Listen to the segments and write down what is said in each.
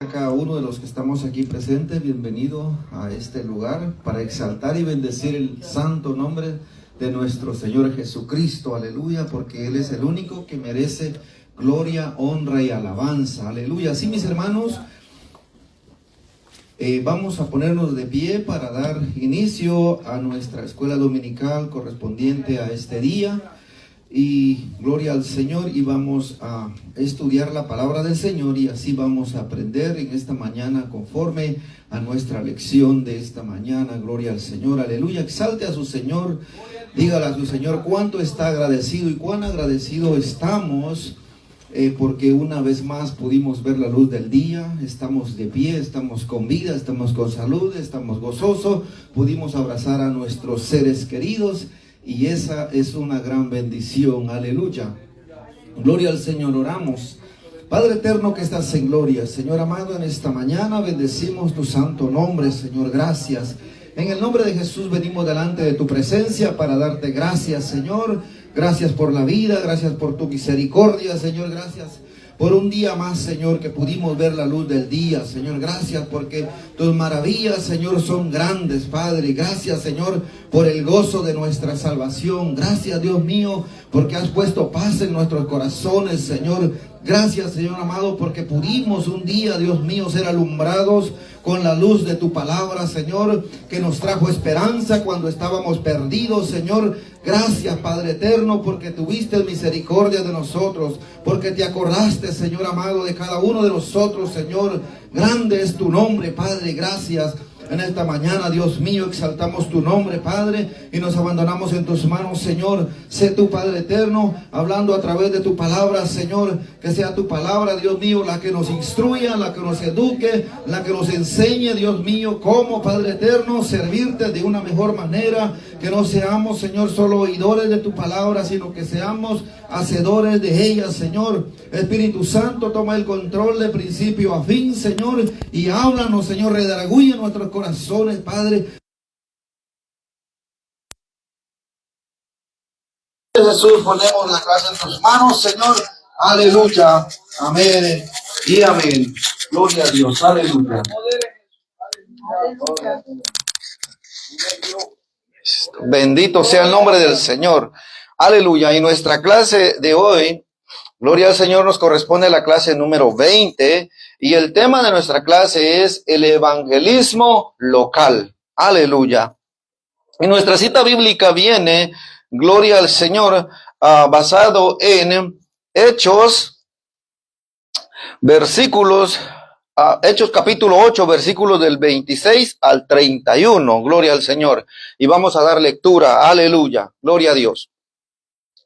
A cada uno de los que estamos aquí presentes, bienvenido a este lugar para exaltar y bendecir el santo nombre de nuestro Señor Jesucristo, aleluya, porque Él es el único que merece gloria, honra y alabanza, aleluya. Así, mis hermanos, vamos a ponernos de pie para dar inicio a nuestra escuela dominical correspondiente a este día. Y gloria al Señor, y vamos a estudiar la palabra del Señor, y así vamos a aprender en esta mañana conforme a nuestra lección de esta mañana. Gloria al Señor, aleluya. Exalte a su Señor, dígale a su Señor cuánto está agradecido y cuán agradecido estamos, porque una vez más pudimos ver la luz del día, estamos de pie, estamos con vida, estamos con salud, estamos gozosos, pudimos abrazar a nuestros seres queridos. Y esa es una gran bendición, aleluya. Gloria al Señor, oramos. Padre eterno que estás en gloria, Señor amado, en esta mañana bendecimos tu santo nombre, Señor, gracias. En el nombre de Jesús venimos delante de tu presencia para darte gracias, Señor. Gracias por la vida, gracias por tu misericordia, Señor, gracias por un día más, Señor, que pudimos ver la luz del día, Señor. Gracias porque tus maravillas, Señor, son grandes, Padre. Gracias, Señor, por el gozo de nuestra salvación. Gracias, Dios mío, porque has puesto paz en nuestros corazones, Señor. Gracias, Señor amado, porque pudimos un día, Dios mío, ser alumbrados con la luz de tu palabra, Señor, que nos trajo esperanza cuando estábamos perdidos, Señor. Gracias, Padre eterno, porque tuviste misericordia de nosotros, porque te acordaste, Señor amado, de cada uno de nosotros, Señor. Grande es tu nombre, Padre, gracias. En esta mañana, Dios mío, exaltamos tu nombre, Padre, y nos abandonamos en tus manos, Señor. Sé tu Padre eterno, hablando a través de tu palabra, Señor. Que sea tu palabra, Dios mío, la que nos instruya, la que nos eduque, la que nos enseñe, Dios mío, cómo, Padre eterno, servirte de una mejor manera. Que no seamos, Señor, solo oidores de tu palabra, sino que seamos hacedores de ella, Señor. Espíritu Santo, toma el control de principio a fin, Señor, y háblanos, Señor, redarguye nuestros corazones, Padre. Jesús, ponemos la clase en tus manos, Señor. Aleluya. Amén y amén. Gloria a Dios. Aleluya. Bendito sea el nombre del Señor. Aleluya. Y nuestra clase de hoy, gloria al Señor, nos corresponde a la clase número 20. Y el tema de nuestra clase es el evangelismo local. Aleluya. Y nuestra cita bíblica viene, gloria al Señor, basado en Hechos, Hechos capítulo 8, versículos del 26 al 31, gloria al Señor. Y vamos a dar lectura, aleluya, gloria a Dios.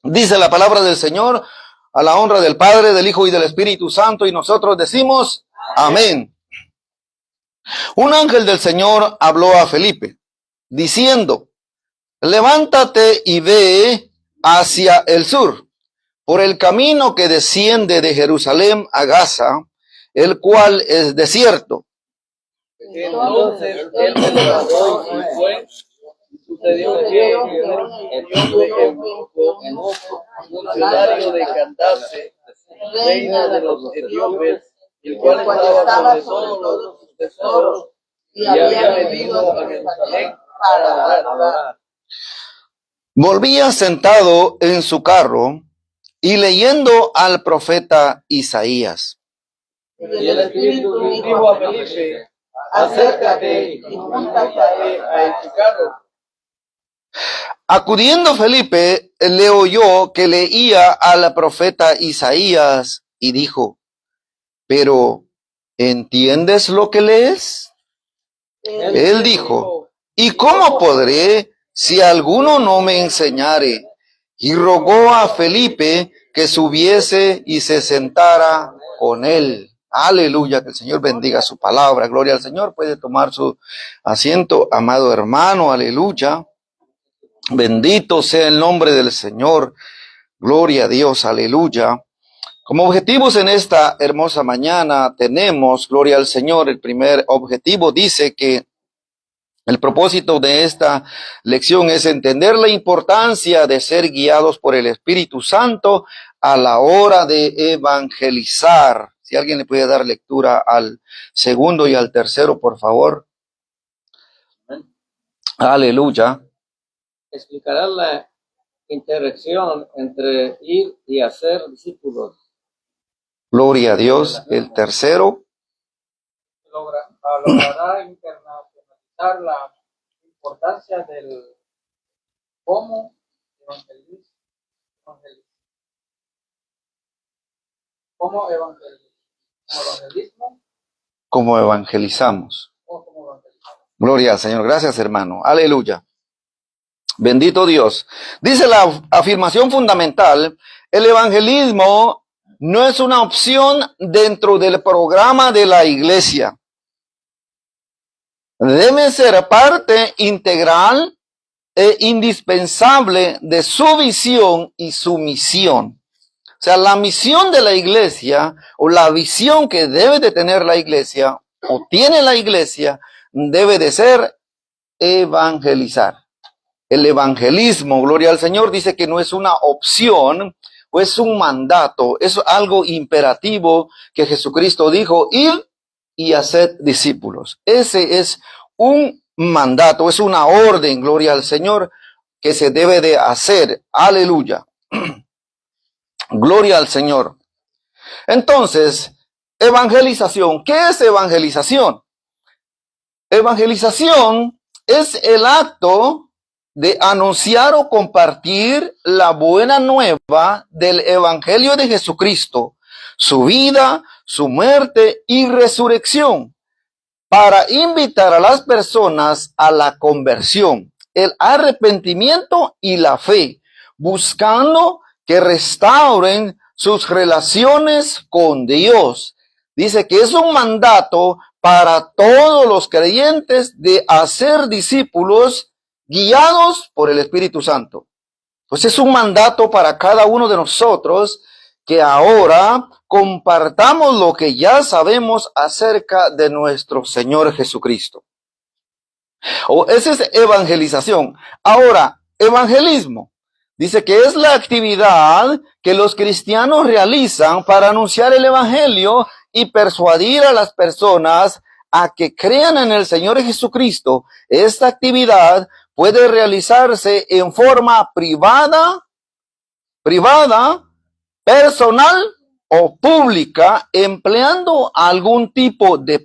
Dice la palabra del Señor, a la honra del Padre, del Hijo y del Espíritu Santo, y nosotros decimos, amén. Un ángel del Señor habló a Felipe, diciendo, levántate y ve hacia el sur, por el camino que desciende de Jerusalén a Gaza, el cual es desierto. Entonces él se levantó y fue, y sucedió que el eunuco, funcionario de Candace, reina de los etíopes, el cual estaba sobre todos sus tesoros, y había venido a Jerusalén para adorar. Volvía sentado en su carro y leyendo al profeta Isaías. Y el Espíritu dijo a Felipe, acércate y júntate a tu carro. Acudiendo Felipe, le oyó que leía al profeta Isaías y dijo, pero ¿entiendes lo que lees? Él dijo, ¿y cómo podré si alguno no me enseñare? Y rogó a Felipe que subiese y se sentara con él. Aleluya, que el Señor bendiga su palabra. Gloria al Señor. Puede tomar su asiento, amado hermano. Aleluya. Bendito sea el nombre del Señor. Gloria a Dios. Aleluya. Como objetivos en esta hermosa mañana tenemos, gloria al Señor, el primer objetivo dice que el propósito de esta lección es entender la importancia de ser guiados por el Espíritu Santo a la hora de evangelizar. Si alguien le puede dar lectura al segundo y al tercero, por favor. Aleluya. Explicará la interacción entre ir y hacer discípulos. Gloria a Dios. El tercero. Logrará internacionalizar la importancia del cómo Como evangelizamos. Gloria al Señor. Gracias, hermano. Aleluya. Bendito Dios. Dice la afirmación fundamental: el evangelismo no es una opción dentro del programa de la iglesia. Debe ser parte integral e indispensable de su visión y su misión. O sea, la misión de la iglesia, o la visión que debe de tener la iglesia, o tiene la iglesia, debe de ser evangelizar. El evangelismo, gloria al Señor, dice que no es una opción, o es un mandato, es algo imperativo que Jesucristo dijo: ir y haced discípulos. Ese es un mandato, es una orden, gloria al Señor, que se debe de hacer. Aleluya. Gloria al Señor. Entonces, evangelización. ¿Qué es evangelización? Evangelización es el acto de anunciar o compartir la buena nueva del Evangelio de Jesucristo, su vida, su muerte y resurrección, para invitar a las personas a la conversión, el arrepentimiento y la fe, buscando que restauren sus relaciones con Dios. Dice que es un mandato para todos los creyentes de hacer discípulos guiados por el Espíritu Santo. Pues es un mandato para cada uno de nosotros que ahora compartamos lo que ya sabemos acerca de nuestro Señor Jesucristo. Esa es evangelización. Ahora, evangelismo. Dice que es la actividad que los cristianos realizan para anunciar el evangelio y persuadir a las personas a que crean en el Señor Jesucristo. Esta actividad puede realizarse en forma privada, personal o pública, empleando algún tipo de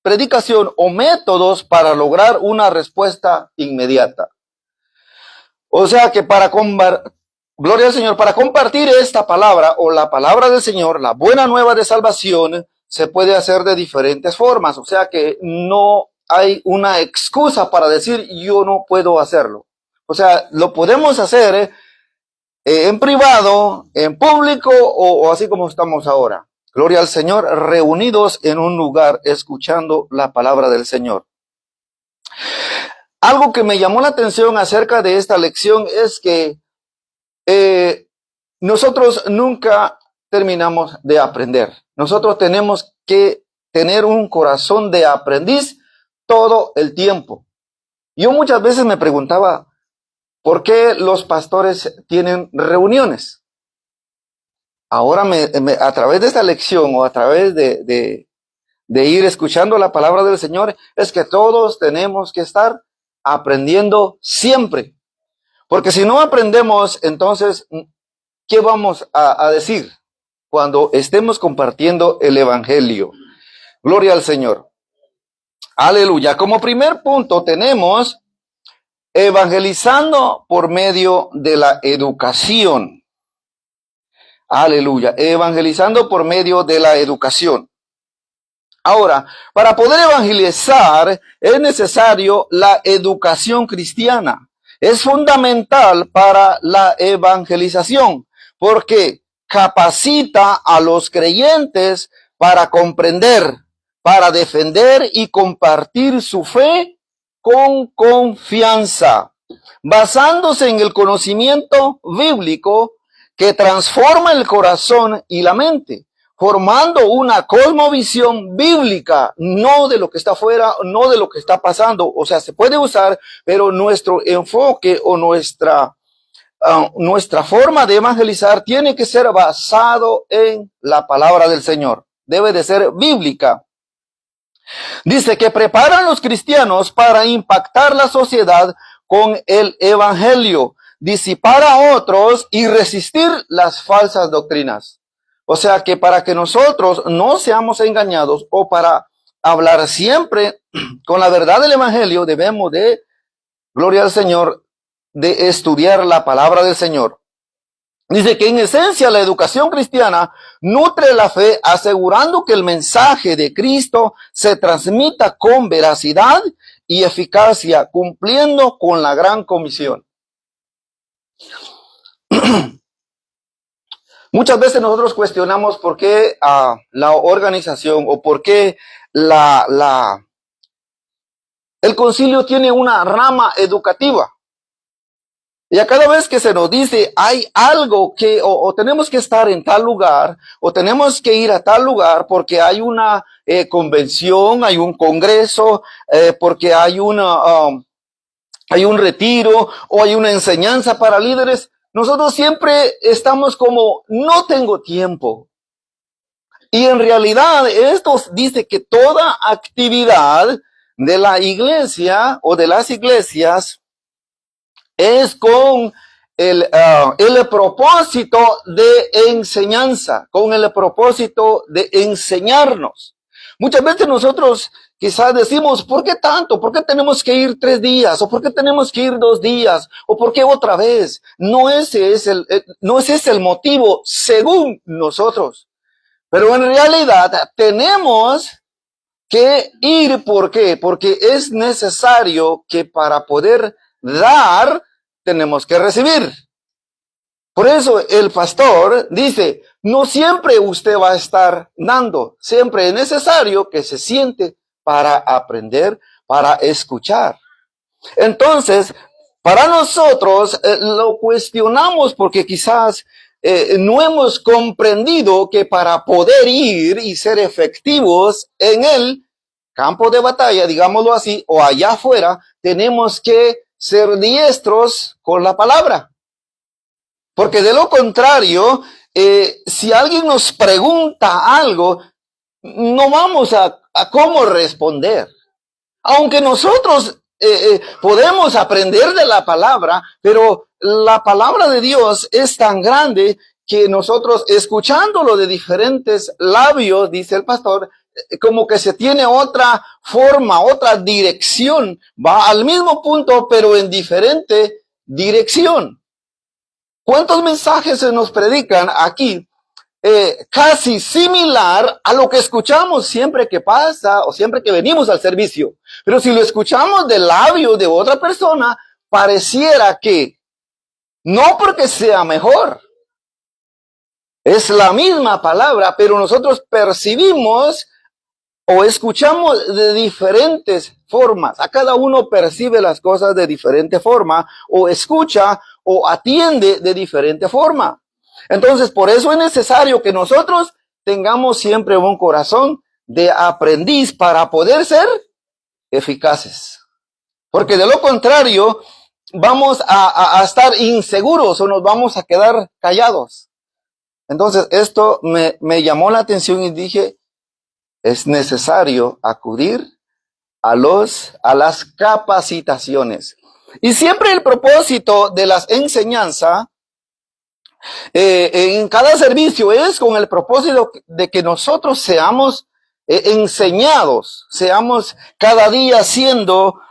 predicación o métodos para lograr una respuesta inmediata. O sea que gloria al Señor, para compartir esta palabra o la palabra del Señor, la buena nueva de salvación, se puede hacer de diferentes formas. O sea que no hay una excusa para decir yo no puedo hacerlo. O sea, lo podemos hacer en privado, en público o así como estamos ahora. Gloria al Señor, reunidos en un lugar escuchando la palabra del Señor. Algo que me llamó la atención acerca de esta lección es que nosotros nunca terminamos de aprender. Nosotros tenemos que tener un corazón de aprendiz todo el tiempo. Yo muchas veces me preguntaba, ¿por qué los pastores tienen reuniones? Ahora a través de esta lección o a través de ir escuchando la palabra del Señor, es que todos tenemos que estar aprendiendo siempre. Porque si no aprendemos, entonces, ¿qué vamos a decir cuando estemos compartiendo el evangelio? Gloria al Señor. Aleluya. Como primer punto tenemos evangelizando por medio de la educación. Aleluya. Evangelizando por medio de la educación. Ahora, para poder evangelizar es necesario la educación cristiana. Es fundamental para la evangelización porque capacita a los creyentes para comprender, para defender y compartir su fe con confianza, basándose en el conocimiento bíblico que transforma el corazón y la mente, formando una cosmovisión bíblica, no de lo que está afuera, no de lo que está pasando. O sea, se puede usar, pero nuestro enfoque o nuestra forma de evangelizar tiene que ser basado en la palabra del Señor. debe de ser bíblica. Dice que preparan los cristianos para impactar la sociedad con el evangelio, disipar a otros y resistir las falsas doctrinas. O sea que para que nosotros no seamos engañados o para hablar siempre con la verdad del evangelio, debemos de, gloria al Señor, de estudiar la palabra del Señor. Dice que en esencia la educación cristiana nutre la fe, asegurando que el mensaje de Cristo se transmita con veracidad y eficacia, cumpliendo con la gran comisión. Muchas veces nosotros cuestionamos por qué la organización o por qué el concilio tiene una rama educativa. Y a cada vez que se nos dice hay algo que o tenemos que estar en tal lugar o tenemos que ir a tal lugar porque hay una convención, hay un congreso, porque hay un retiro o hay una enseñanza para líderes, nosotros siempre estamos como no tengo tiempo. Y en realidad esto dice que toda actividad de la iglesia o de las iglesias es con el propósito de enseñanza, con el propósito de enseñarnos. Muchas veces nosotros quizás decimos, ¿por qué tanto? ¿Por qué tenemos que ir 3 días? ¿O por qué tenemos que ir 2 días? ¿O por qué otra vez? No ese es el motivo según nosotros. Pero en realidad tenemos que ir, ¿por qué? Porque es necesario que para poder dar, tenemos que recibir. Por eso el pastor dice, no siempre usted va a estar dando, siempre es necesario que se siente para aprender, para escuchar. Entonces, para nosotros lo cuestionamos porque quizás no hemos comprendido que para poder ir y ser efectivos en el campo de batalla, digámoslo así, o allá afuera, tenemos que ser diestros con la palabra. Porque de lo contrario, si alguien nos pregunta algo, no vamos a cómo responder. Aunque nosotros podemos aprender de la palabra, pero la palabra de Dios es tan grande que nosotros escuchándolo de diferentes labios, dice el pastor, como que se tiene otra forma, otra dirección, va al mismo punto, pero en diferente dirección. ¿Cuántos mensajes se nos predican aquí? Casi similar a lo que escuchamos siempre que pasa o siempre que venimos al servicio. Pero si lo escuchamos del labio de otra persona, pareciera que no porque sea mejor. Es la misma palabra, pero nosotros percibimos o escuchamos de diferentes formas. A cada uno percibe las cosas de diferente forma o escucha o atiende de diferente forma. Entonces, por eso es necesario que nosotros tengamos siempre un corazón de aprendiz para poder ser eficaces. Porque de lo contrario, vamos a estar inseguros o nos vamos a quedar callados. Entonces, esto me llamó la atención y dije, es necesario acudir a las capacitaciones. Y siempre el propósito de las enseñanzas en cada servicio es con el propósito de que nosotros seamos enseñados, seamos cada día siendo,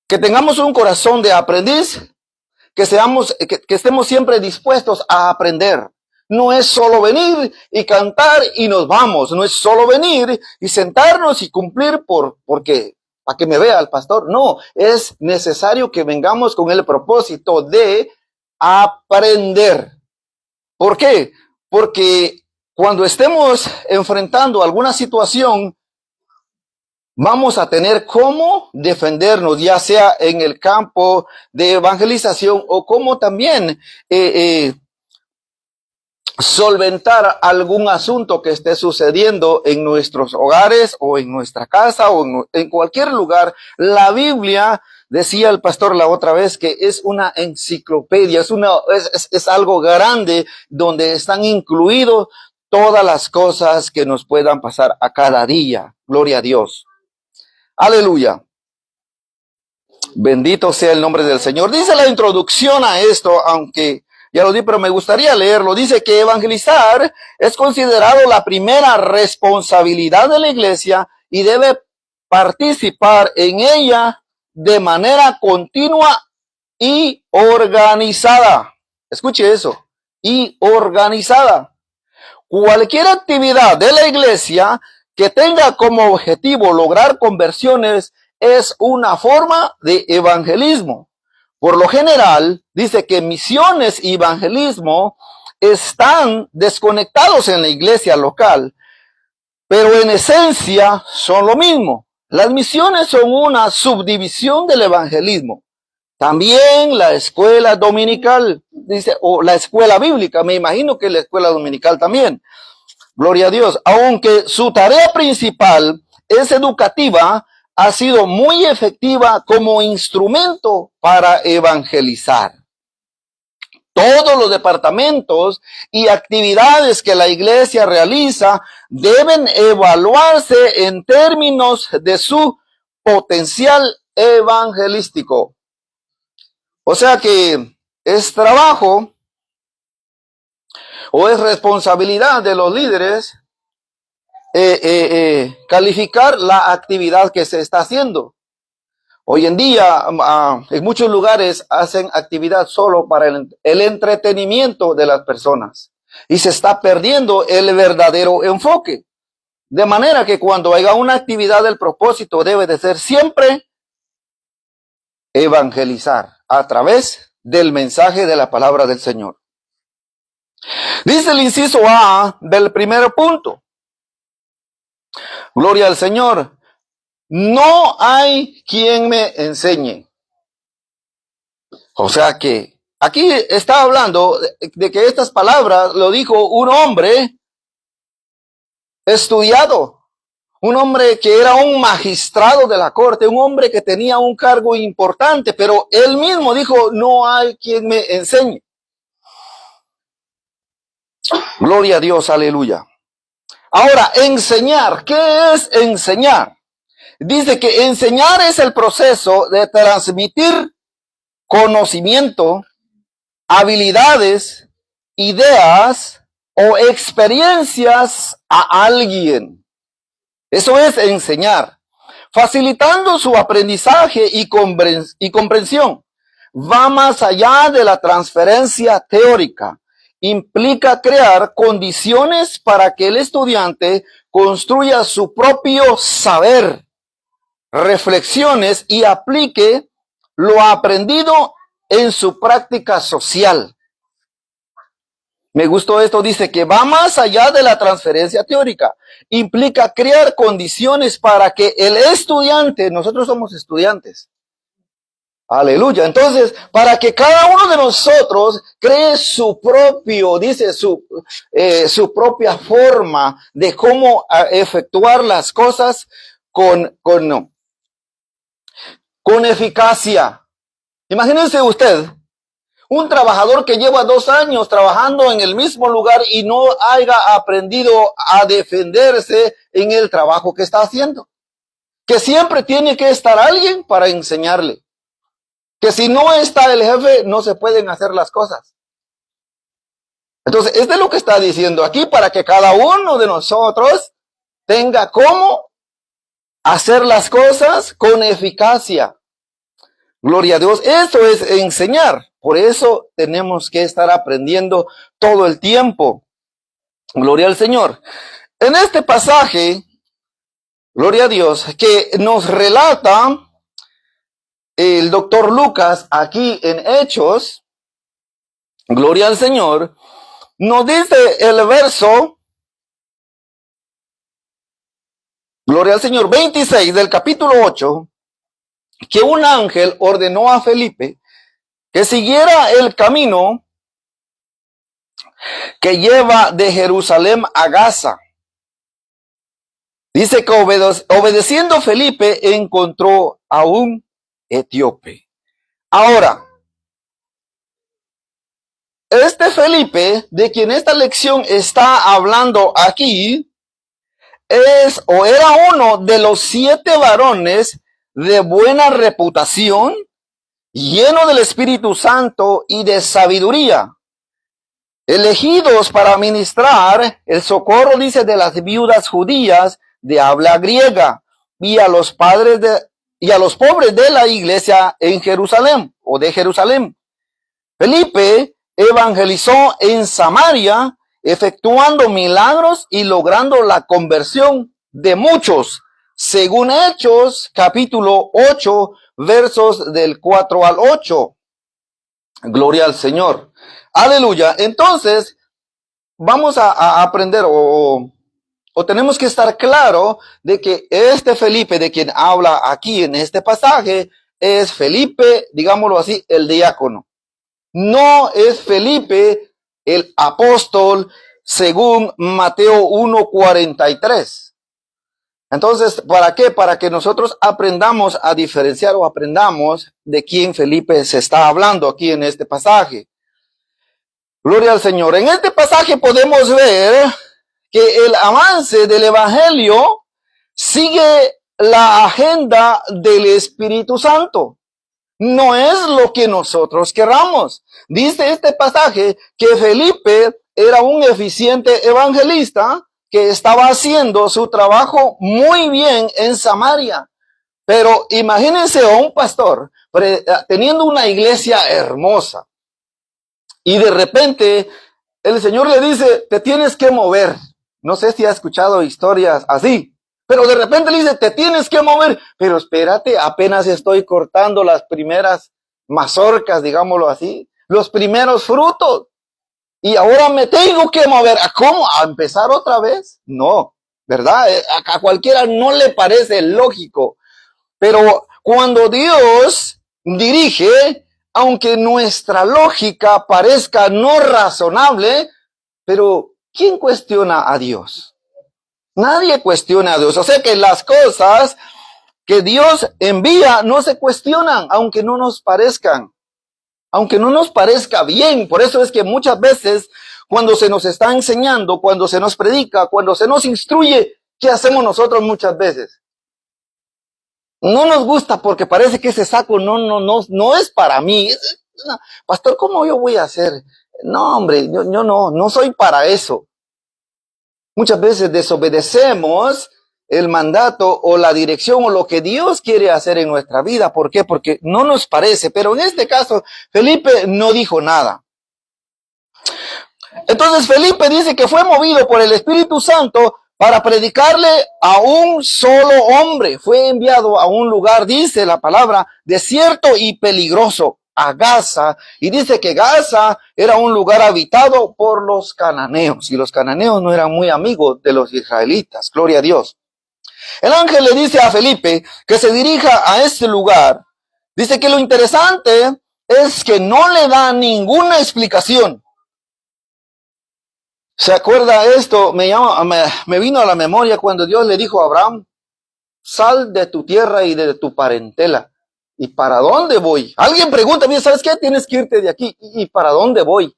que tengamos un corazón de aprendiz, que estemos siempre dispuestos a aprender. No es solo venir y cantar y nos vamos, no es solo venir y sentarnos y cumplir porque para que me vea el pastor. No, es necesario que vengamos con el propósito de aprender. ¿Por qué? Porque cuando estemos enfrentando alguna situación, vamos a tener cómo defendernos, ya sea en el campo de evangelización o cómo también solventar algún asunto que esté sucediendo en nuestros hogares o en nuestra casa o en cualquier lugar. La Biblia, decía el pastor la otra vez, que es una enciclopedia, es algo grande donde están incluidos todas las cosas que nos puedan pasar a cada día. Gloria a Dios. Aleluya. Bendito sea el nombre del Señor. Dice la introducción a esto, aunque ya lo di, pero me gustaría leerlo. Dice que evangelizar es considerado la primera responsabilidad de la iglesia y debe participar en ella de manera continua y organizada. Escuche eso. Y organizada. Cualquier actividad de la iglesia que tenga como objetivo lograr conversiones es una forma de evangelismo. Por lo general, dice que misiones y evangelismo están desconectados en la iglesia local, pero en esencia son lo mismo. Las misiones son una subdivisión del evangelismo. También la escuela dominical, dice, o la escuela bíblica, me imagino que la escuela dominical también. Gloria a Dios. Aunque su tarea principal es educativa, ha sido muy efectiva como instrumento para evangelizar. Todos los departamentos y actividades que la iglesia realiza deben evaluarse en términos de su potencial evangelístico. O sea que es trabajo o es responsabilidad de los líderes calificar la actividad que se está haciendo. Hoy en día, en muchos lugares hacen actividad solo para el entretenimiento de las personas y se está perdiendo el verdadero enfoque. De manera que cuando haya una actividad, el propósito debe de ser siempre evangelizar a través del mensaje de la palabra del Señor. Dice el inciso A del primer punto. Gloria al Señor. No hay quien me enseñe. O sea que aquí está hablando de que estas palabras lo dijo un hombre estudiado, un hombre que era un magistrado de la corte, un hombre que tenía un cargo importante, pero él mismo dijo, no hay quien me enseñe. Gloria a Dios, aleluya. Ahora, enseñar, ¿qué es enseñar? Dice que enseñar es el proceso de transmitir conocimiento, habilidades, ideas o experiencias a alguien. Eso es enseñar, facilitando su aprendizaje y comprensión. Va más allá de la transferencia teórica. Implica crear condiciones para que el estudiante construya su propio saber, reflexiones y aplique lo aprendido en su práctica social. Me gustó esto, dice que va más allá de la transferencia teórica. Implica crear condiciones para que el estudiante, nosotros somos estudiantes. Aleluya. Entonces, para que cada uno de nosotros cree su propio, dice su propia forma de cómo efectuar las cosas con eficacia. Imagínense usted, un trabajador que lleva 2 años trabajando en el mismo lugar y no haya aprendido a defenderse en el trabajo que está haciendo. Que siempre tiene que estar alguien para enseñarle. Que si no está el jefe, no se pueden hacer las cosas. Entonces, es de lo que está diciendo aquí, para que cada uno de nosotros tenga cómo hacer las cosas con eficacia. Gloria a Dios. Esto es enseñar. Por eso tenemos que estar aprendiendo todo el tiempo. Gloria al Señor. En este pasaje, gloria a Dios, que nos relata el doctor Lucas aquí en Hechos, gloria al Señor, nos dice el verso, gloria al Señor, 26 del capítulo 8, que un ángel ordenó a Felipe que siguiera el camino que lleva de Jerusalén a Gaza. Dice que obedeciendo Felipe encontró a un etíope. Ahora, este Felipe, de quien esta lección está hablando aquí, es o era uno de los 7 varones de buena reputación, lleno del Espíritu Santo y de sabiduría, elegidos para ministrar el socorro, dice, de las viudas judías de habla griega y a los pobres de la iglesia en Jerusalén o de Jerusalén. Felipe evangelizó en Samaria, efectuando milagros y logrando la conversión de muchos, según Hechos capítulo 8, versos del 4 al 8. Gloria al Señor. Aleluya. Entonces, vamos a aprender o tenemos que estar claro de que este Felipe de quien habla aquí en este pasaje es Felipe, digámoslo así, el diácono. No es Felipe el apóstol según Mateo 1:43. Entonces, ¿para qué? Para que nosotros aprendamos a diferenciar o aprendamos de quién Felipe se está hablando aquí en este pasaje. Gloria al Señor. En este pasaje podemos ver que el avance del evangelio sigue la agenda del Espíritu Santo. No es lo que nosotros queramos. Dice este pasaje que Felipe era un eficiente evangelista que estaba haciendo su trabajo muy bien en Samaria. Pero imagínense a un pastor teniendo una iglesia hermosa y de repente el Señor le dice, te tienes que mover. No sé si ha escuchado historias así. Pero de repente le dice, te tienes que mover. Pero espérate, apenas estoy cortando las primeras mazorcas, digámoslo así. Los primeros frutos. Y ahora me tengo que mover. ¿A cómo? ¿A empezar otra vez? No, ¿verdad? A cualquiera no le parece lógico. Pero cuando Dios dirige, aunque nuestra lógica parezca no razonable, pero ¿quién cuestiona a Dios? Nadie cuestiona a Dios. O sea que las cosas que Dios envía no se cuestionan, aunque no nos parezcan, aunque no nos parezca bien. Por eso es que muchas veces cuando se nos está enseñando, cuando se nos predica, cuando se nos instruye, ¿qué hacemos nosotros muchas veces? No nos gusta porque parece que ese saco no es para mí. Pastor, ¿cómo yo voy a hacer? No, hombre, yo no soy para eso. Muchas veces desobedecemos el mandato o la dirección o lo que Dios quiere hacer en nuestra vida. ¿Por qué? Porque no nos parece. Pero en este caso, Felipe no dijo nada. Entonces Felipe dice que fue movido por el Espíritu Santo para predicarle a un solo hombre. Fue enviado a un lugar, dice la palabra, desierto y peligroso, a Gaza, y dice que Gaza era un lugar habitado por los cananeos, y los cananeos no eran muy amigos de los israelitas. Gloria a Dios. El ángel le dice a Felipe que se dirija a este lugar. Dice que lo interesante es que no le da ninguna explicación. ¿Se acuerda esto? Me vino a la memoria cuando Dios le dijo a Abraham, sal de tu tierra y de tu parentela. ¿Y para dónde voy? Alguien pregunta, ¿sabes qué? Tienes que irte de aquí. ¿Y para dónde voy?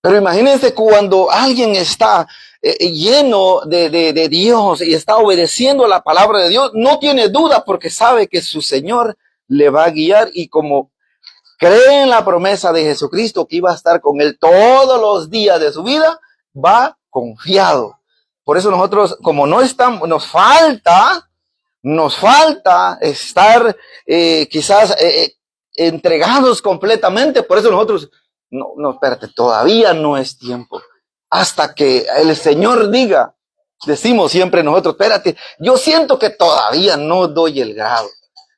Pero imagínense cuando alguien está lleno de Dios y está obedeciendo a la palabra de Dios, no tiene duda porque sabe que su Señor le va a guiar y como cree en la promesa de Jesucristo que iba a estar con él todos los días de su vida, va confiado. Por eso nosotros, como no estamos, nos falta estar quizás entregados completamente. Por eso nosotros, no, espérate, todavía no es tiempo. Hasta que el Señor diga, decimos siempre nosotros, espérate, yo siento que todavía no doy el grado.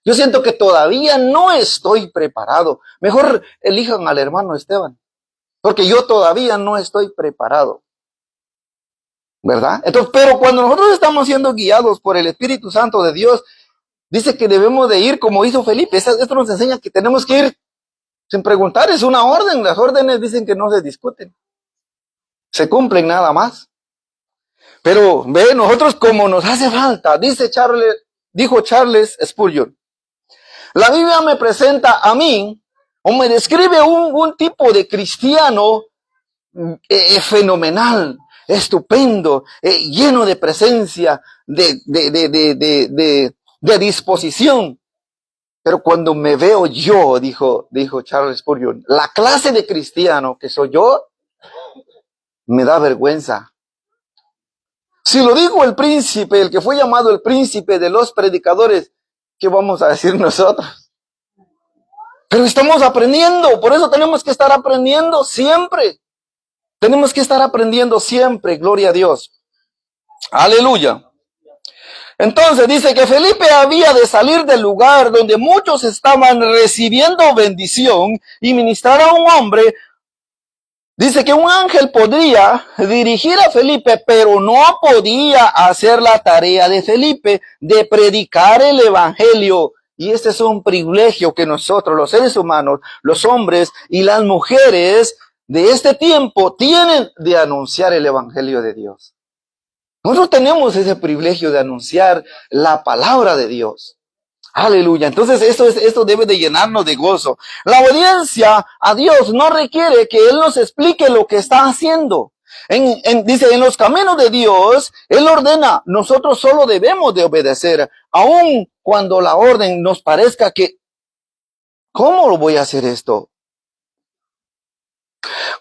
Yo siento que todavía no estoy preparado. Mejor elijan al hermano Esteban, porque yo todavía no estoy preparado. ¿Verdad? Entonces, pero cuando nosotros estamos siendo guiados por el Espíritu Santo de Dios, dice que debemos de ir como hizo Felipe. Esto nos enseña que tenemos que ir sin preguntar, es una orden. Las órdenes dicen que no se discuten. Se cumplen nada más. Pero, ve, nosotros como nos hace falta, dijo Charles Spurgeon, la Biblia me presenta a mí o me describe un tipo de cristiano fenomenal, estupendo, lleno de presencia, de disposición. Pero cuando me veo yo, dijo Charles Spurgeon, la clase de cristiano que soy yo, me da vergüenza. Si lo dijo el príncipe, el que fue llamado el príncipe de los predicadores, ¿qué vamos a decir nosotros? Pero estamos aprendiendo, por eso tenemos que estar aprendiendo siempre. Tenemos que estar aprendiendo siempre, gloria a Dios. Aleluya. Entonces dice que Felipe había de salir del lugar donde muchos estaban recibiendo bendición y ministrar a un hombre. Dice que un ángel podría dirigir a Felipe, pero no podía hacer la tarea de Felipe de predicar el evangelio. Y este es un privilegio que nosotros, los seres humanos, los hombres y las mujeres de este tiempo tienen de anunciar el evangelio de Dios. Nosotros tenemos ese privilegio de anunciar la palabra de Dios. Aleluya. Entonces esto debe de llenarnos de gozo. La obediencia a Dios no requiere que Él nos explique lo que está haciendo. Dice, en los caminos de Dios, Él ordena, nosotros solo debemos de obedecer, aun cuando la orden nos parezca que, ¿cómo lo voy a hacer esto?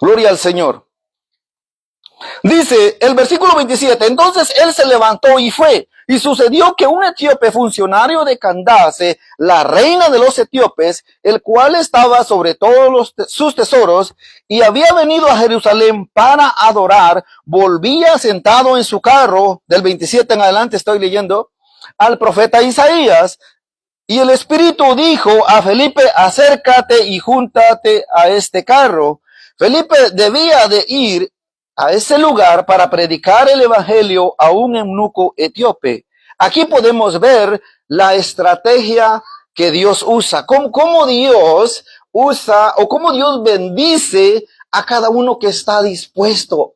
Gloria al Señor. Dice el versículo 27, entonces él se levantó y fue, y sucedió que un etíope funcionario de Candace, la reina de los etíopes, el cual estaba sobre todos sus tesoros, y había venido a Jerusalén para adorar, volvía sentado en su carro, del 27 en adelante estoy leyendo, al profeta Isaías, y el Espíritu dijo a Felipe, acércate y júntate a este carro. Felipe debía de ir a ese lugar para predicar el evangelio a un eunuco etíope. Aquí podemos ver la estrategia que Dios usa, cómo Dios usa o cómo Dios bendice a cada uno que está dispuesto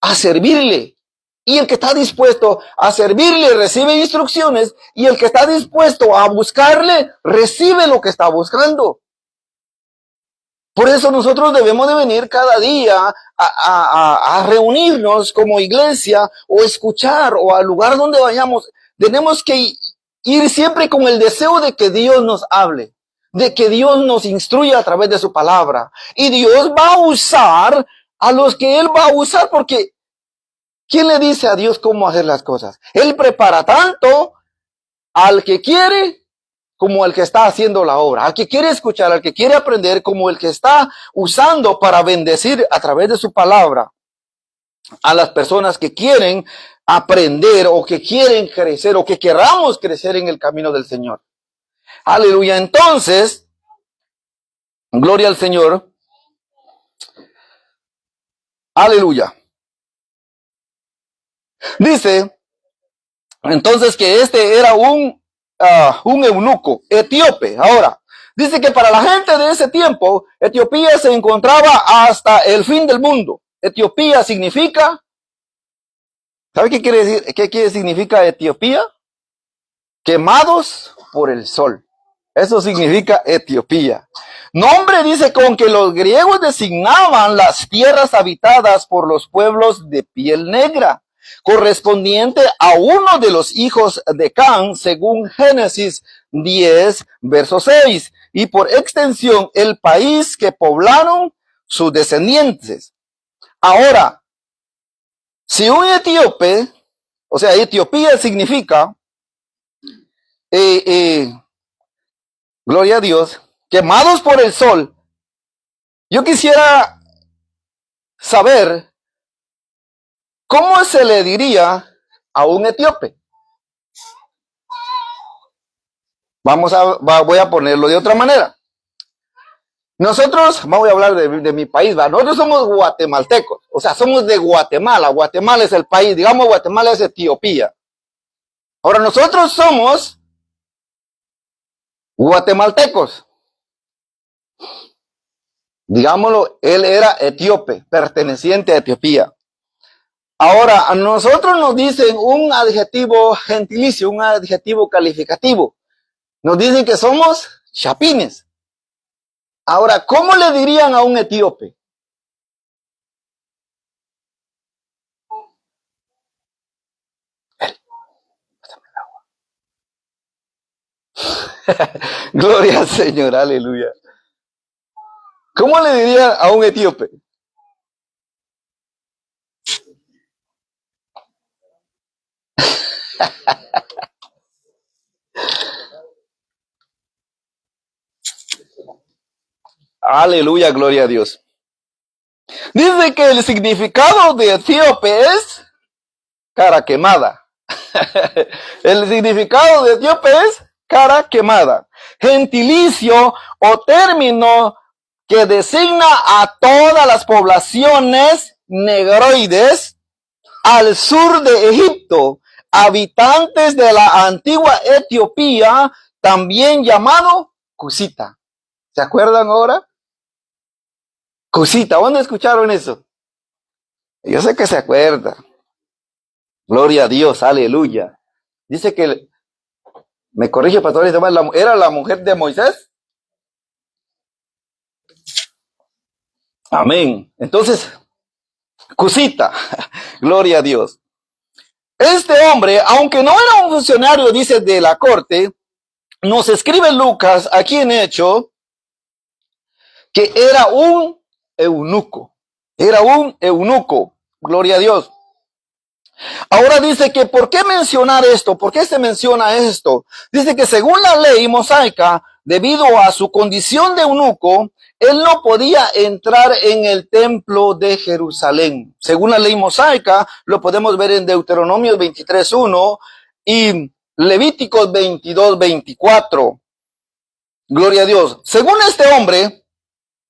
a servirle. Y el que está dispuesto a servirle recibe instrucciones, y el que está dispuesto a buscarle recibe lo que está buscando. Por eso nosotros debemos de venir cada día a reunirnos como iglesia o escuchar o al lugar donde vayamos. Tenemos que ir siempre con el deseo de que Dios nos hable, de que Dios nos instruya a través de su palabra. Y Dios va a usar a los que Él va a usar, porque ¿quién le dice a Dios cómo hacer las cosas? Él prepara tanto al que quiere como el que está haciendo la obra, al que quiere escuchar, al que quiere aprender, como el que está usando para bendecir a través de su palabra a las personas que quieren aprender o que quieren crecer o que queramos crecer en el camino del Señor. Aleluya. Entonces, gloria al Señor. Aleluya. Dice entonces que este era un eunuco etíope. Ahora, dice que para la gente de ese tiempo, Etiopía se encontraba hasta el fin del mundo. Etiopía significa, ¿sabe qué quiere decir? ¿Qué significa Etiopía? Quemados por el sol. Eso significa Etiopía. Nombre dice con que los griegos designaban las tierras habitadas por los pueblos de piel negra, correspondiente a uno de los hijos de Can, según Génesis 10, verso 6, y por extensión el país que poblaron sus descendientes. Ahora, si un etíope, o sea, Etiopía significa, gloria a Dios, quemados por el sol, yo quisiera saber ¿cómo se le diría a un etíope? Voy a ponerlo de otra manera. Nosotros, voy a hablar de mi país, ¿va? Nosotros somos guatemaltecos, o sea, somos de Guatemala. Guatemala es el país, digamos, Guatemala es Etiopía. Ahora, nosotros somos guatemaltecos. Digámoslo, él era etíope, perteneciente a Etiopía. Ahora, a nosotros nos dicen un adjetivo gentilicio, un adjetivo calificativo. Nos dicen que somos chapines. Ahora, ¿cómo le dirían a un etíope? Gloria al Señor, aleluya. ¿Cómo le dirían a un etíope? Aleluya, gloria a Dios. Dice que el significado de etíope es cara quemada. El significado de etíope es cara quemada. Gentilicio o término que designa a todas las poblaciones negroides al sur de Egipto, habitantes de la antigua Etiopía, también llamado Cusita. ¿Se acuerdan ahora? Cusita, ¿dónde escucharon eso? Yo sé que se acuerda. Gloria a Dios, aleluya. Dice que, me corrige pastor, ¿era la mujer de Moisés? Amén. Entonces, Cusita, gloria a Dios. Este hombre, aunque no era un funcionario, dice, de la corte, nos escribe Lucas aquí en Hecho que era un eunuco. Era un eunuco. Gloria a Dios. Ahora dice que ¿por qué mencionar esto? ¿Por qué se menciona esto? Dice que según la ley mosaica, debido a su condición de eunuco, él no podía entrar en el templo de Jerusalén. Según la ley mosaica, lo podemos ver en Deuteronomio 23:1 y Levíticos 22:24. Gloria a Dios. Según este hombre,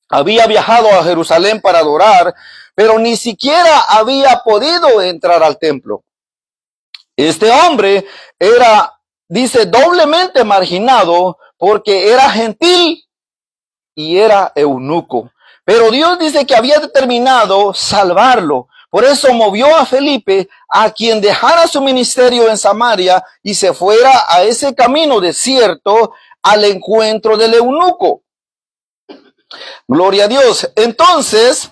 había viajado a Jerusalén para adorar, pero ni siquiera había podido entrar al templo. Este hombre era, dice, doblemente marginado porque era gentil y era eunuco. Pero Dios dice que había determinado salvarlo. Por eso movió a Felipe a quien dejara su ministerio en Samaria y se fuera a ese camino desierto al encuentro del eunuco. Gloria a Dios. Entonces,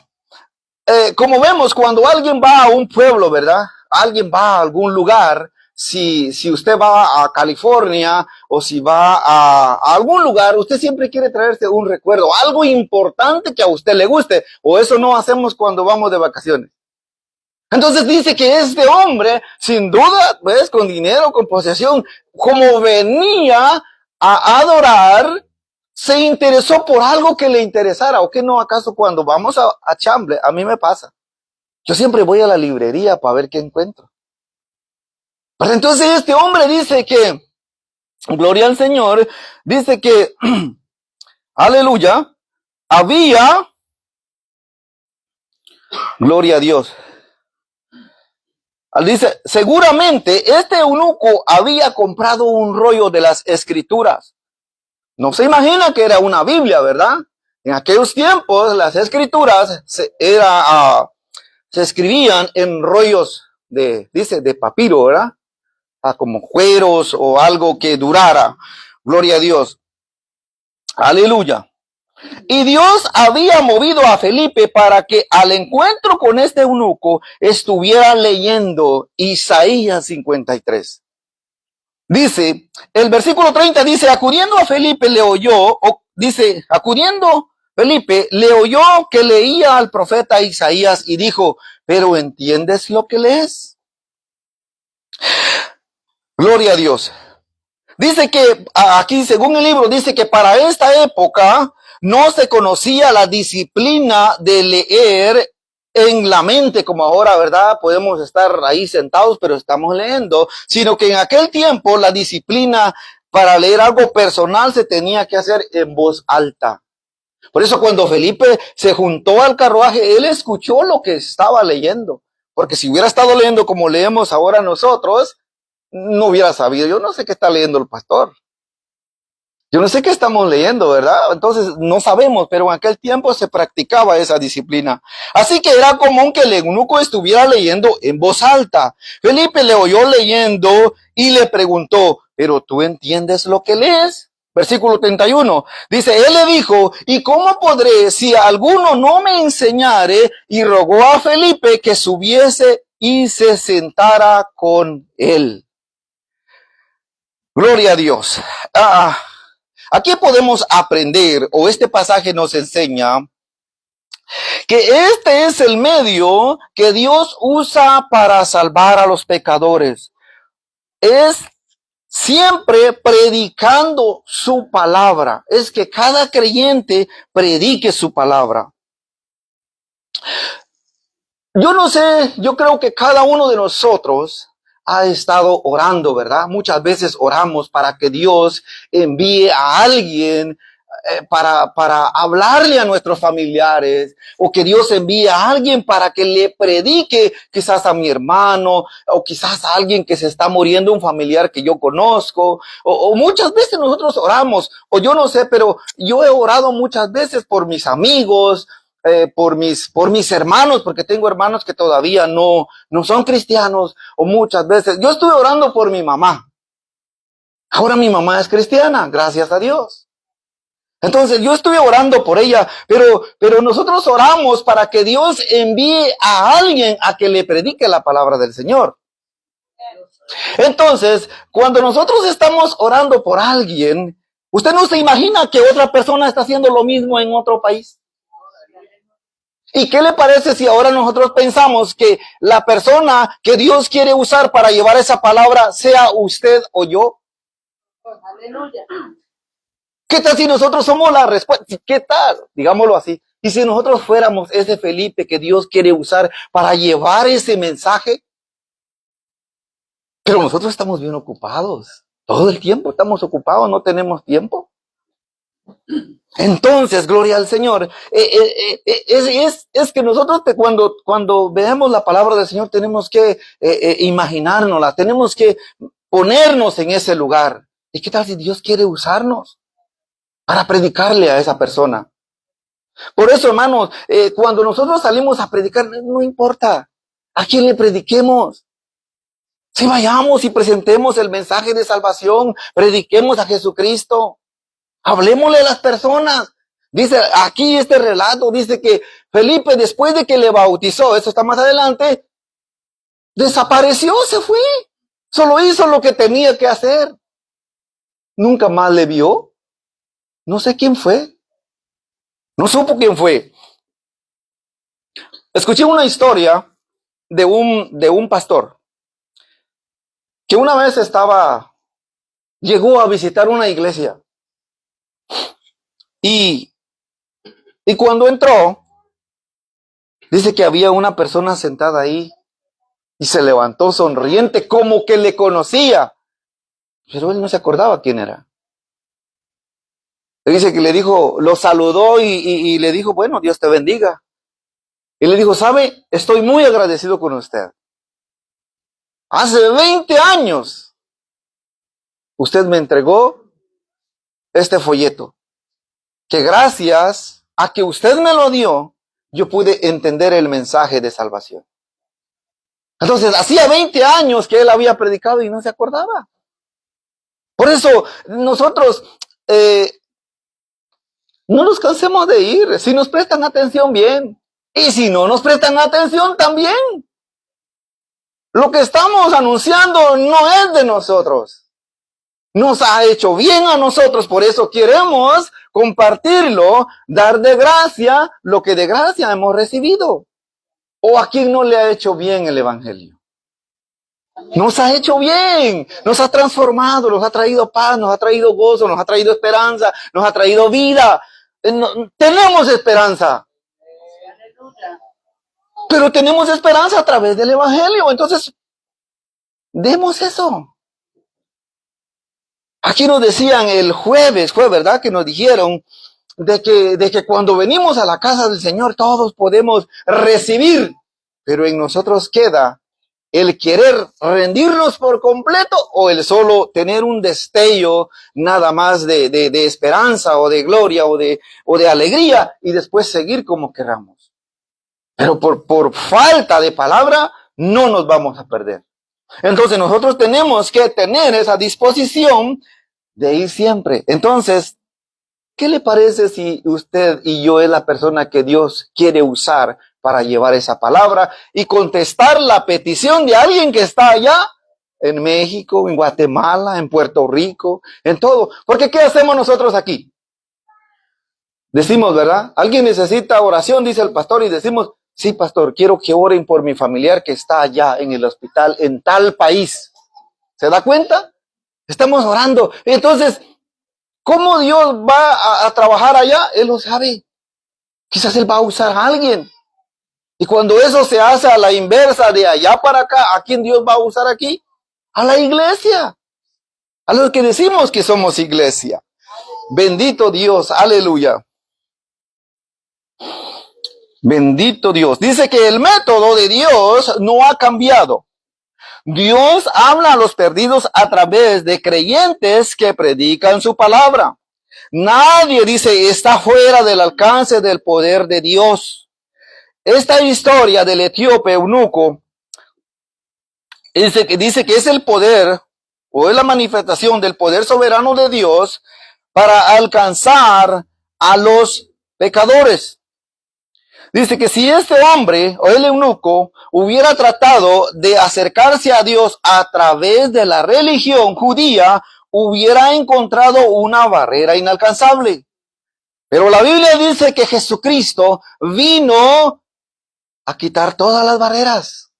como vemos, cuando alguien va a un pueblo, ¿verdad? Alguien va a algún lugar, si usted va a California o si va a algún lugar, usted siempre quiere traerse un recuerdo, algo importante que a usted le guste, o eso no hacemos cuando vamos de vacaciones. Entonces dice que este hombre, sin duda, pues, con dinero, con posesión, como venía a adorar, se interesó por algo que le interesara. ¿O qué no? ¿Acaso cuando vamos a Chamble? A mí me pasa. Yo siempre voy a la librería para ver qué encuentro. Pero entonces este hombre dice que, gloria al Señor, dice que, aleluya, había, gloria a Dios. Dice, seguramente este eunuco había comprado un rollo de las escrituras. No se imagina que era una Biblia, ¿verdad? En aquellos tiempos las escrituras se escribían en rollos de papiro, ¿verdad? Como cueros o algo que durara. Gloria a Dios. Aleluya. Y Dios había movido a Felipe para que al encuentro con este eunuco estuviera leyendo Isaías 53. Dice, el versículo 30 dice, acudiendo Felipe le oyó que leía al profeta Isaías y dijo, ¿pero entiendes lo que lees? Gloria a Dios. Dice que aquí, según el libro, dice que para esta época no se conocía la disciplina de leer en la mente, como ahora, ¿verdad? Podemos estar ahí sentados, pero estamos leyendo, sino que en aquel tiempo la disciplina para leer algo personal se tenía que hacer en voz alta. Por eso cuando Felipe se juntó al carruaje, él escuchó lo que estaba leyendo, porque si hubiera estado leyendo como leemos ahora nosotros, no hubiera sabido. Yo no sé qué está leyendo el pastor. Yo no sé qué estamos leyendo, ¿verdad? Entonces no sabemos, pero en aquel tiempo se practicaba esa disciplina. Así que era común que el eunuco estuviera leyendo en voz alta. Felipe le oyó leyendo y le preguntó, ¿pero tú entiendes lo que lees? Versículo 31. Dice, él le dijo, ¿y cómo podré si alguno no me enseñare? Y rogó a Felipe que subiese y se sentara con él. Gloria a Dios. Aquí podemos aprender, o este pasaje nos enseña, que este es el medio que Dios usa para salvar a los pecadores. Es siempre predicando su palabra. Es que cada creyente predique su palabra. Yo no sé, yo creo que cada uno de nosotros ha estado orando, ¿verdad? Muchas veces oramos para que Dios envíe a alguien para hablarle a nuestros familiares, o que Dios envíe a alguien para que le predique, quizás a mi hermano, o quizás a alguien que se está muriendo, un familiar que yo conozco, o muchas veces nosotros oramos, o yo no sé, pero yo he orado muchas veces por mis amigos, por mis hermanos, porque tengo hermanos que todavía no son cristianos, o muchas veces, yo estuve orando por mi mamá. Ahora mi mamá es cristiana, gracias a Dios. Entonces yo estuve orando por ella, pero nosotros oramos para que Dios envíe a alguien a que le predique la palabra del Señor. Entonces, cuando nosotros estamos orando por alguien, ¿usted no se imagina que otra persona está haciendo lo mismo en otro país? ¿Y qué le parece si ahora nosotros pensamos que la persona que Dios quiere usar para llevar esa palabra sea usted o yo? Aleluya. ¿Qué tal si nosotros somos la respuesta? ¿Qué tal? Digámoslo así. Y si nosotros fuéramos ese Felipe que Dios quiere usar para llevar ese mensaje. Pero nosotros estamos bien ocupados. Todo el tiempo estamos ocupados, no tenemos tiempo. Entonces, gloria al Señor. Es que nosotros cuando veamos la palabra del Señor tenemos que imaginárnosla, tenemos que ponernos en ese lugar. ¿Y qué tal si Dios quiere usarnos para predicarle a esa persona? Por eso, hermanos, cuando nosotros salimos a predicar, no importa a quién le prediquemos. Si vayamos y presentemos el mensaje de salvación, prediquemos a Jesucristo, hablemosle a las personas. Dice aquí este relato, dice que Felipe, después de que le bautizó, eso está más adelante, desapareció, se fue. Solo hizo lo que tenía que hacer. Nunca más le vio. No sé quién fue. No supo quién fue. Escuché una historia de un pastor que una vez llegó a visitar una iglesia. Y cuando entró, dice que había una persona sentada ahí y se levantó sonriente como que le conocía. Pero él no se acordaba quién era. Dice que le dijo, lo saludó y le dijo, bueno, Dios te bendiga. Y le dijo, ¿sabe? Estoy muy agradecido con usted. Hace 20 años usted me entregó este folleto, que gracias a que usted me lo dio, yo pude entender el mensaje de salvación. Entonces, hacía 20 años que él había predicado y no se acordaba. Por eso, nosotros no nos cansemos de ir. Si nos prestan atención, bien. Y si no nos prestan atención, también. Lo que estamos anunciando no es de nosotros. Nos ha hecho bien a nosotros, por eso queremos compartirlo, dar de gracia lo que de gracia hemos recibido. ¿O a quién no le ha hecho bien el Evangelio? Nos ha hecho bien, nos ha transformado, nos ha traído paz, nos ha traído gozo, nos ha traído esperanza, nos ha traído vida. Tenemos esperanza. Pero tenemos esperanza a través del Evangelio. Entonces, demos eso. Aquí nos decían el jueves, fue verdad que nos dijeron de que cuando venimos a la casa del Señor todos podemos recibir, pero en nosotros queda el querer rendirnos por completo o el solo tener un destello nada más de esperanza o de gloria o de alegría y después seguir como queramos. Pero por falta de palabra no nos vamos a perder. Entonces nosotros tenemos que tener esa disposición de ir siempre. Entonces, ¿qué le parece si usted y yo es la persona que Dios quiere usar para llevar esa palabra y contestar la petición de alguien que está allá en México, en Guatemala, en Puerto Rico, en todo? Porque ¿qué hacemos nosotros aquí? Decimos, ¿verdad? Alguien necesita oración, dice el pastor, y decimos, sí, pastor, quiero que oren por mi familiar que está allá en el hospital en tal país. ¿Se da cuenta? Estamos orando. Entonces, ¿cómo Dios va a trabajar allá? Él lo sabe. Quizás Él va a usar a alguien. Y cuando eso se hace a la inversa de allá para acá, ¿a quién Dios va a usar aquí? A la iglesia. A los que decimos que somos iglesia. Bendito Dios, aleluya. Bendito Dios. Dice que el método de Dios no ha cambiado. Dios habla a los perdidos a través de creyentes que predican su palabra. Nadie, dice, está fuera del alcance del poder de Dios. Esta historia del etíope eunuco dice que es el poder o es la manifestación del poder soberano de Dios para alcanzar a los pecadores. Dice que si este hombre o el eunuco hubiera tratado de acercarse a Dios a través de la religión judía, hubiera encontrado una barrera inalcanzable. Pero la Biblia dice que Jesucristo vino a quitar todas las barreras.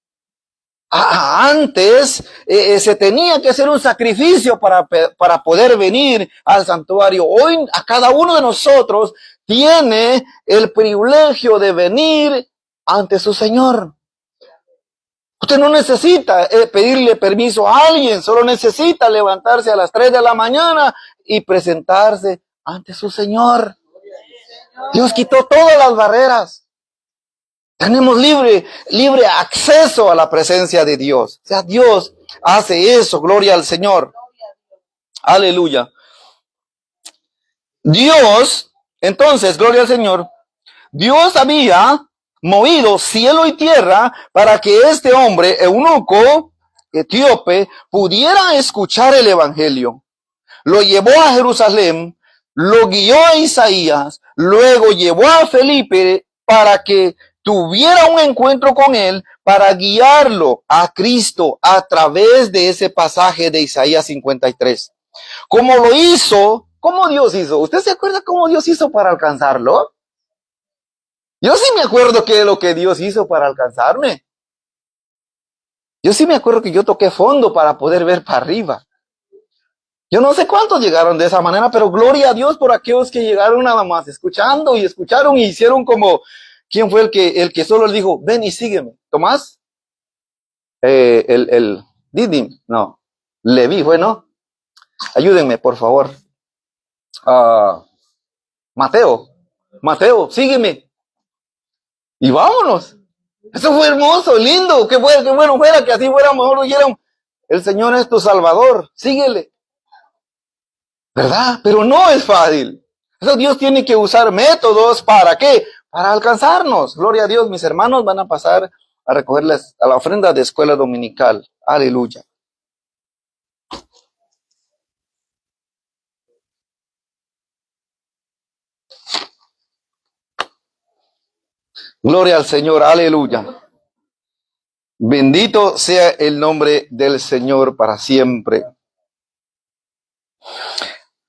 Antes se tenía que hacer un sacrificio para poder venir al santuario. Hoy a cada uno de nosotros tiene el privilegio de venir ante su Señor. Usted no necesita pedirle permiso a alguien, solo necesita levantarse a las 3 de la mañana y presentarse ante su Señor. Dios quitó todas las barreras. Tenemos libre acceso a la presencia de Dios. O sea, Dios hace eso, gloria al Señor. Aleluya. Dios, entonces, gloria al Señor, Dios había movido cielo y tierra para que este hombre, eunuco, etíope, pudiera escuchar el evangelio. Lo llevó a Jerusalén, lo guió a Isaías, luego llevó a Felipe para que tuviera un encuentro con él para guiarlo a Cristo a través de ese pasaje de Isaías 53. ¿Cómo lo hizo? ¿Cómo Dios hizo? ¿Usted se acuerda cómo Dios hizo para alcanzarlo? Yo sí me acuerdo que lo que Dios hizo para alcanzarme. Yo sí me acuerdo que yo toqué fondo para poder ver para arriba. Yo no sé cuántos llegaron de esa manera, pero gloria a Dios por aquellos que llegaron nada más escuchando y escucharon y hicieron como, ¿quién fue el que solo le dijo, ven y sígueme? ¿Tomás? El Didim, no. Leví fue, ¿no? Ayúdenme, por favor. Mateo, sígueme. Y vámonos. Eso fue hermoso, lindo, qué bueno fuera que así fuera, mejor dijeron, el Señor es tu Salvador, síguele. ¿Verdad? Pero no es fácil. Eso Dios tiene que usar métodos, ¿para qué? Para alcanzarnos. Gloria a Dios, mis hermanos van a pasar a recogerles a la ofrenda de escuela dominical. Aleluya. Gloria al Señor, aleluya. Bendito sea el nombre del Señor para siempre.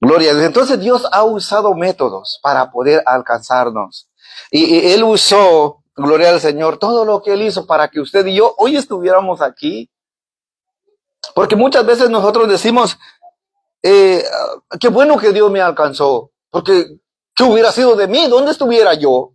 Gloria a Dios. Entonces Dios ha usado métodos para poder alcanzarnos. Y Él usó, gloria al Señor, todo lo que Él hizo para que usted y yo hoy estuviéramos aquí. Porque muchas veces nosotros decimos, qué bueno que Dios me alcanzó. Porque, ¿qué hubiera sido de mí? ¿Dónde estuviera yo?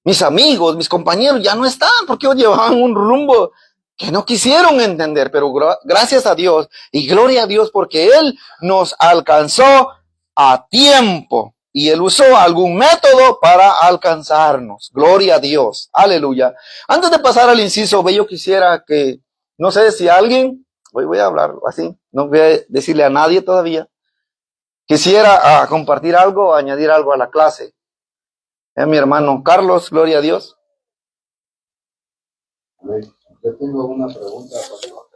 Mis amigos, mis compañeros ya no están porque ellos llevaban un rumbo que no quisieron entender, pero gracias a Dios y gloria a Dios porque Él nos alcanzó a tiempo y Él usó algún método para alcanzarnos. Gloria a Dios. Aleluya. Antes de pasar al inciso B, yo quisiera que, no sé si alguien, hoy voy a hablar así, no voy a decirle a nadie todavía, quisiera compartir algo o añadir algo a la clase. Mi hermano Carlos, gloria a Dios. Yo tengo una pregunta, pastor.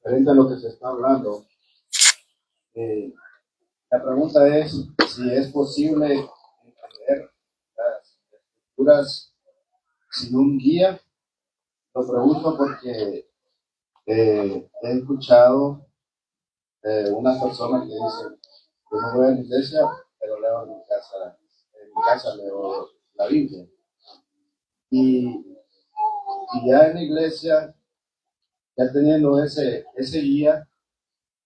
referente a lo que se está hablando, la pregunta es si es posible entender las escrituras sin un guía. Lo pregunto porque he escuchado unas personas que dicen, yo no voy a la iglesia, pero leo en mi casa leo la Biblia. Y ya en la iglesia, ya teniendo ese guía,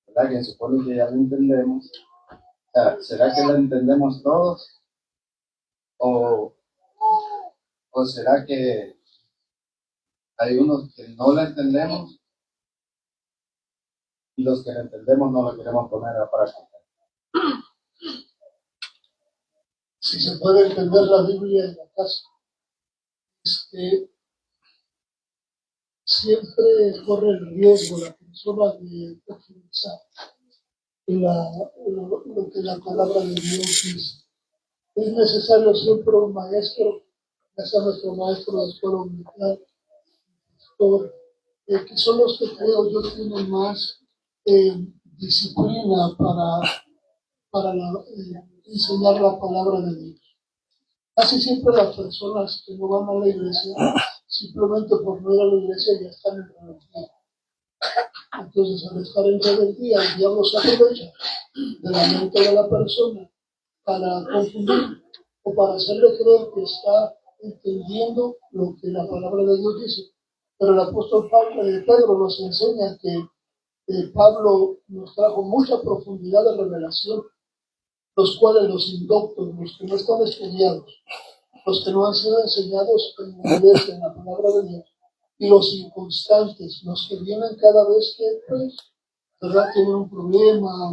¿verdad? Que se supone que ya lo entendemos. O sea, ¿será que lo entendemos todos? ¿O será que hay unos que no la entendemos y los que la entendemos no la queremos poner a práctica? Si se puede entender la Biblia en la casa, siempre corre el riesgo la persona de profundizar lo que la palabra de Dios dice. Es necesario siempre un maestro, ya sea nuestro maestro de escuela dominical, pastor, que son los que creo yo tienen más disciplina para enseñar la palabra de Dios. Casi siempre las personas que no van a la iglesia, simplemente por no ir a la iglesia, ya están en rebeldía. Entonces, al estar en rebeldía, el diablo se aprovecha de la mente de la persona para confundir o para hacerle creer que está entendiendo lo que la palabra de Dios dice. Pero el apóstol Pedro nos enseña que Pablo nos trajo mucha profundidad de revelación, los cuales los indoctos, los que no están estudiados, los que no han sido enseñados en la iglesia, en la palabra de Dios, y los inconstantes, los que vienen cada vez que pues, ¿verdad? Tienen un problema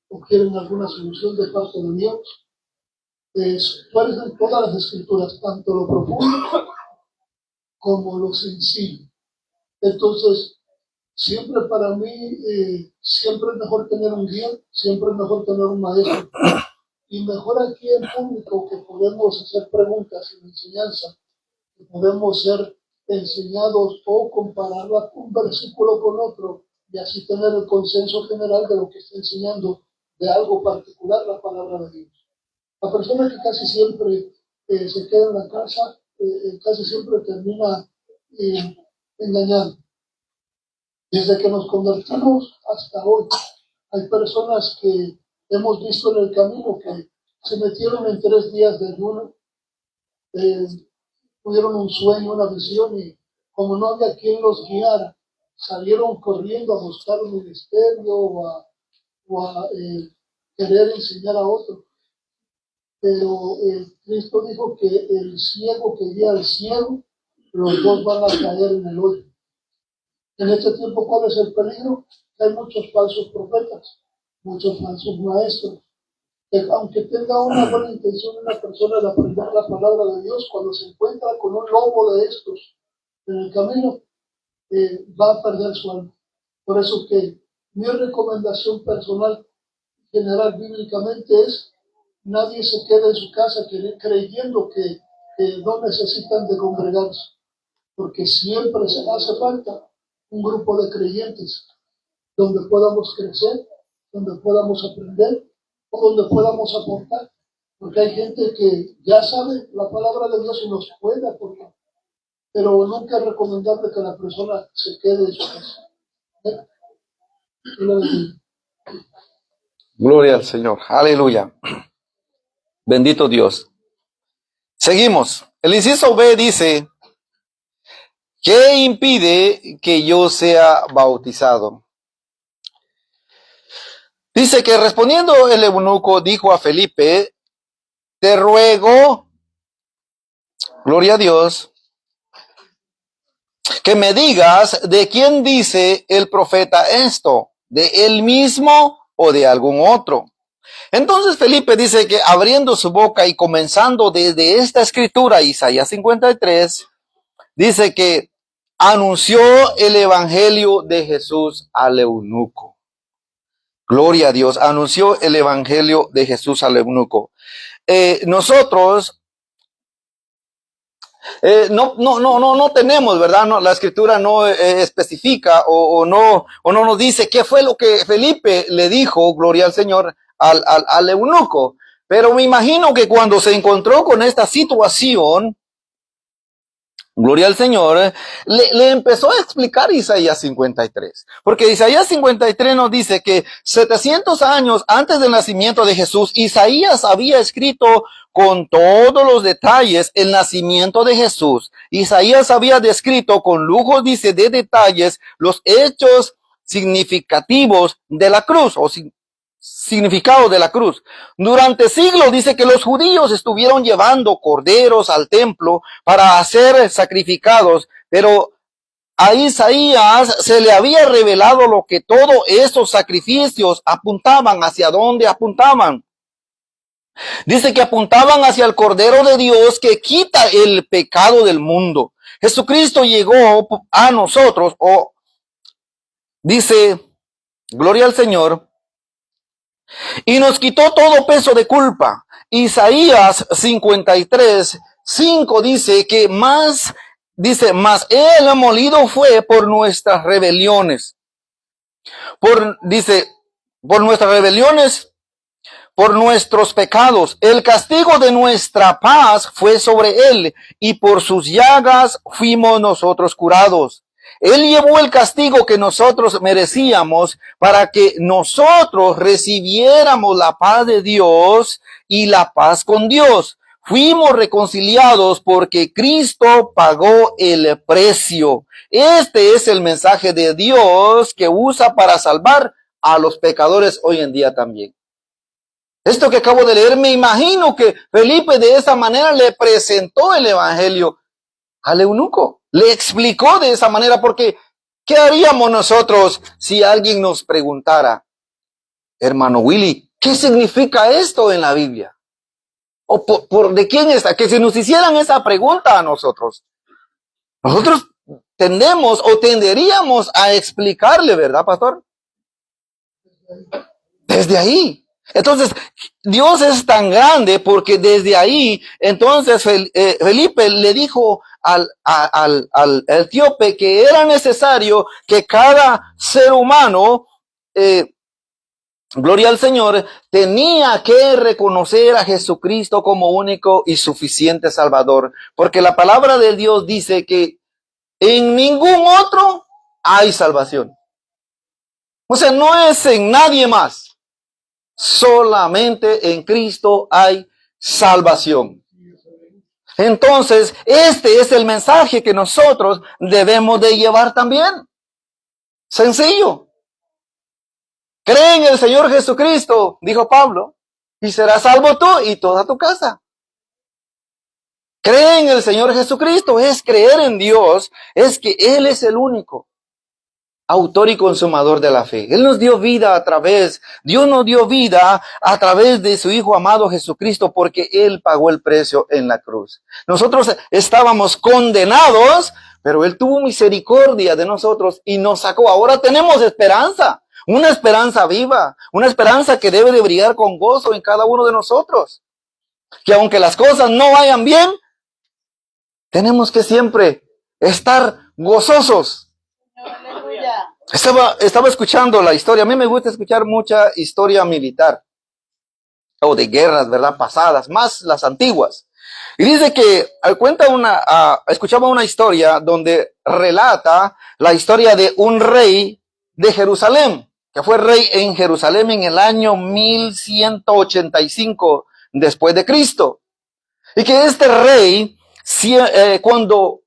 o quieren alguna solución de parte de Dios, parecen todas las escrituras, tanto lo profundo como lo sencillo. Entonces, siempre para mí, siempre es mejor tener un guía, siempre es mejor tener un maestro. Y mejor aquí en público que podemos hacer preguntas en enseñanza, que podemos ser enseñados o comparar un versículo con otro y así tener el consenso general de lo que está enseñando de algo particular la palabra de Dios. La persona que casi siempre se queda en la casa, casi siempre termina engañando. Desde que nos convertimos hasta hoy, hay personas que hemos visto en el camino que se metieron en 3 días de ayuno, tuvieron un sueño, una visión, y como no había quien los guiara, salieron corriendo a buscar un ministerio o a querer enseñar a otro. Pero Cristo dijo que el ciego que guía al ciego, los dos van a caer en el hoyo. En este tiempo, ¿cuál es el peligro? Que hay muchos falsos profetas, muchos falsos maestros, que aunque tenga una buena intención una persona de aprender la palabra de Dios, cuando se encuentra con un lobo de estos en el camino, va a perder su alma. Por eso que mi recomendación personal, general bíblicamente, es nadie se quede en su casa creyendo que no necesitan de congregarse, porque siempre se hace falta un grupo de creyentes donde podamos crecer, donde podamos aprender o donde podamos aportar, porque hay gente que ya sabe la palabra de Dios y nos puede aportar, pero nunca es recomendable que la persona se quede en su casa. Gloria al Señor. Aleluya. Bendito Dios. Seguimos. El inciso B dice, ¿qué impide que yo sea bautizado? Dice que respondiendo el eunuco dijo a Felipe, te ruego, gloria a Dios, que me digas de quién dice el profeta esto, de él mismo o de algún otro. Entonces Felipe dice que abriendo su boca y comenzando desde esta escritura, Isaías 53, dice que anunció el evangelio de Jesús al eunuco. Gloria a Dios, anunció el evangelio de Jesús al eunuco. Nosotros No tenemos, ¿verdad? No, la escritura no especifica o no nos dice qué fue lo que Felipe le dijo, gloria al Señor, al eunuco. Pero me imagino que cuando se encontró con esta situación, gloria al Señor, le empezó a explicar Isaías 53. Porque Isaías 53 nos dice que 700 años antes del nacimiento de Jesús, Isaías había escrito con todos los detalles el nacimiento de Jesús. Isaías había descrito con lujo, dice, de detalles los hechos significativos de la cruz, o significado de la cruz. Durante siglos dice que los judíos estuvieron llevando corderos al templo para ser sacrificados, pero a Isaías se le había revelado lo que todos esos sacrificios apuntaban, hacia dónde apuntaban. Dice que apuntaban hacia el Cordero de Dios que quita el pecado del mundo. Jesucristo llegó a nosotros, dice, gloria al Señor, y nos quitó todo peso de culpa. Isaías 53:5 dice que más él molido fue por nuestras rebeliones. Por nuestras rebeliones, por nuestros pecados. El castigo de nuestra paz fue sobre él, y por sus llagas fuimos nosotros curados. Él llevó el castigo que nosotros merecíamos para que nosotros recibiéramos la paz de Dios y la paz con Dios. Fuimos reconciliados porque Cristo pagó el precio. Este es el mensaje de Dios que usa para salvar a los pecadores hoy en día también. Esto que acabo de leer, me imagino que Felipe de esa manera le presentó el evangelio al eunuco. Le explicó de esa manera, porque ¿qué haríamos nosotros si alguien nos preguntara, hermano Willy, qué significa esto en la Biblia? ¿O de quién está? Que si nos hicieran esa pregunta a nosotros tenderíamos a explicarle, ¿verdad, pastor? Desde ahí. Entonces, Dios es tan grande porque desde ahí, entonces Felipe le dijo al etíope que era necesario que cada ser humano, gloria al Señor, tenía que reconocer a Jesucristo como único y suficiente Salvador. Porque la palabra de Dios dice que en ningún otro hay salvación. O sea, no es en nadie más. Solamente en Cristo hay salvación. Entonces, este es el mensaje que nosotros debemos de llevar también. Sencillo. Cree en el Señor Jesucristo, dijo Pablo, y serás salvo tú y toda tu casa. Cree en el Señor Jesucristo, es creer en Dios, es que Él es el único autor y consumador de la fe. Él nos dio vida Dios nos dio vida a través de su Hijo amado Jesucristo, porque Él pagó el precio en la cruz. Nosotros estábamos condenados, pero Él tuvo misericordia de nosotros y nos sacó. Ahora tenemos esperanza, una esperanza viva, una esperanza que debe de brillar con gozo en cada uno de nosotros. Que aunque las cosas no vayan bien, tenemos que siempre estar gozosos. Estaba escuchando la historia. A mí me gusta escuchar mucha historia militar o de guerras, ¿verdad? Pasadas, más las antiguas. Y dice que escuchaba una historia donde relata la historia de un rey de Jerusalén, que fue rey en Jerusalén en el año 1185 después de Cristo. Y que este rey, cuando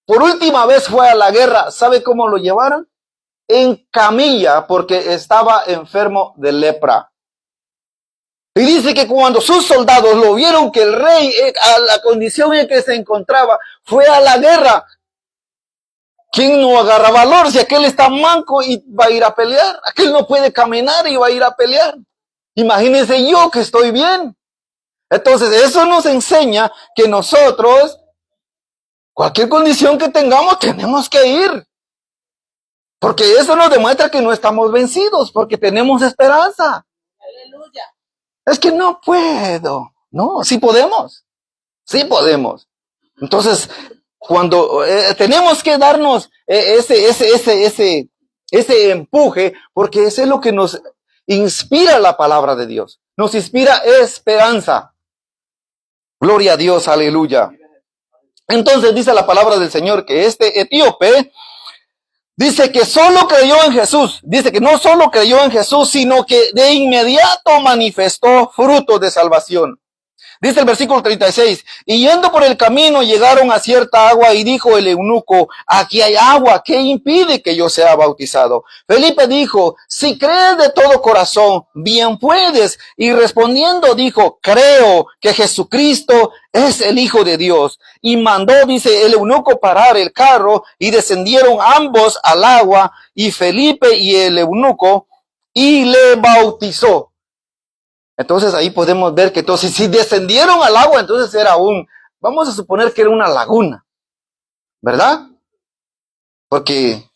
por última vez fue a la guerra, ¿sabe cómo lo llevaron? En camilla, porque estaba enfermo de lepra. Y dice que cuando sus soldados lo vieron que el rey, a la condición en que se encontraba, fue a la guerra. ¿Quién no agarra valor si aquel está manco y va a ir a pelear? Aquel no puede caminar y va a ir a pelear. Imagínense yo que estoy bien. Entonces eso nos enseña que nosotros, cualquier condición que tengamos, tenemos que ir. Porque eso nos demuestra que no estamos vencidos, porque tenemos esperanza. Aleluya. Es que no puedo. No, sí podemos. Sí podemos. Entonces, cuando tenemos que darnos ese empuje, porque ese es lo que nos inspira la palabra de Dios. Nos inspira esperanza. Gloria a Dios, aleluya. Entonces dice la palabra del Señor que este etíope dice que solo creyó en Jesús. Dice que no solo creyó en Jesús, sino que de inmediato manifestó frutos de salvación. Dice el versículo 36, y yendo por el camino llegaron a cierta agua y dijo el eunuco, aquí hay agua, ¿qué impide que yo sea bautizado? Felipe dijo, si crees de todo corazón, bien puedes. Y respondiendo dijo, creo que Jesucristo es el Hijo de Dios. Y mandó, dice el eunuco, parar el carro y descendieron ambos al agua y Felipe y el eunuco y le bautizó. Entonces ahí podemos ver que entonces si descendieron al agua, entonces era vamos a suponer que era una laguna, ¿verdad? Porque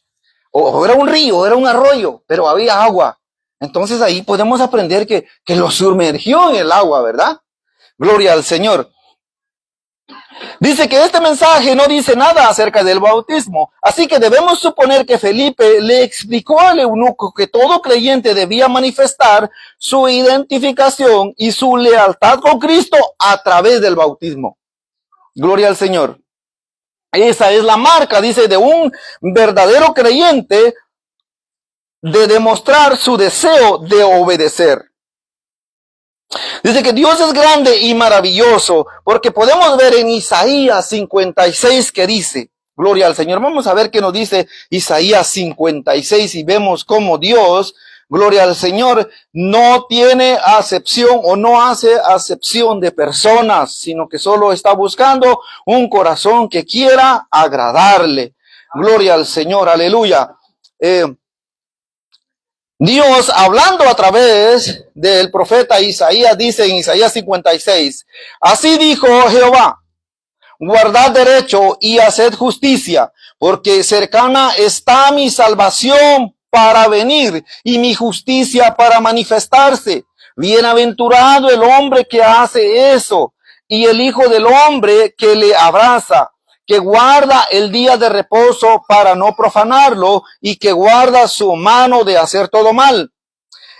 o era un río, era un arroyo, pero había agua. Entonces ahí podemos aprender que lo sumergió en el agua, ¿verdad? Gloria al Señor. Dice que este mensaje no dice nada acerca del bautismo, así que debemos suponer que Felipe le explicó al eunuco que todo creyente debía manifestar su identificación y su lealtad con Cristo a través del bautismo. Gloria al Señor. Esa es la marca, dice, de un verdadero creyente, de demostrar su deseo de obedecer. Dice que Dios es grande y maravilloso, porque podemos ver en Isaías 56 que dice, gloria al Señor. Vamos a ver qué nos dice Isaías 56 y vemos cómo Dios, gloria al Señor, no tiene acepción o no hace acepción de personas, sino que solo está buscando un corazón que quiera agradarle. Gloria al Señor, aleluya. Dios, hablando a través del profeta Isaías, dice en Isaías 56, así dijo Jehová, guardad derecho y haced justicia, porque cercana está mi salvación para venir y mi justicia para manifestarse. Bienaventurado el hombre que hace eso y el hijo del hombre que le abraza, que guarda el día de reposo para no profanarlo y que guarda su mano de hacer todo mal.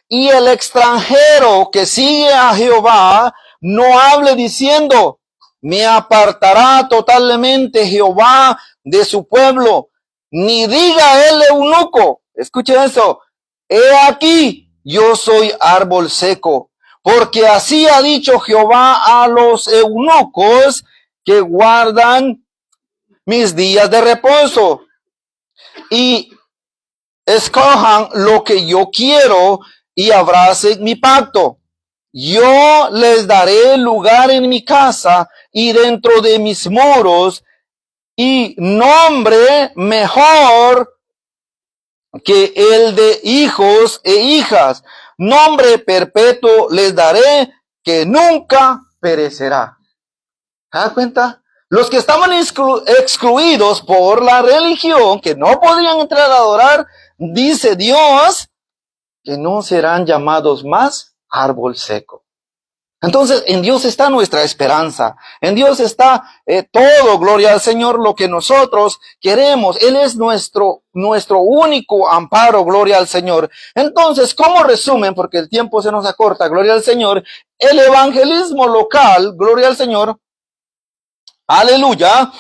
Y el extranjero que sigue a Jehová no hable diciendo, me apartará totalmente Jehová de su pueblo, ni diga el eunuco, escuche eso, he aquí, yo soy árbol seco, porque así ha dicho Jehová a los eunucos que guardan mis días de reposo y escojan lo que yo quiero y abracen mi pacto. Yo les daré lugar en mi casa y dentro de mis muros y nombre mejor que el de hijos e hijas. Nombre perpetuo les daré que nunca perecerá. ¿Se da cuenta? Los que estaban excluidos por la religión, que no podían entrar a adorar, dice Dios, que no serán llamados más árbol seco. Entonces, en Dios está nuestra esperanza. En Dios está todo, gloria al Señor, lo que nosotros queremos. Él es nuestro único amparo, gloria al Señor. Entonces, como resumen, porque el tiempo se nos acorta, gloria al Señor, el evangelismo local, gloria al Señor, aleluya,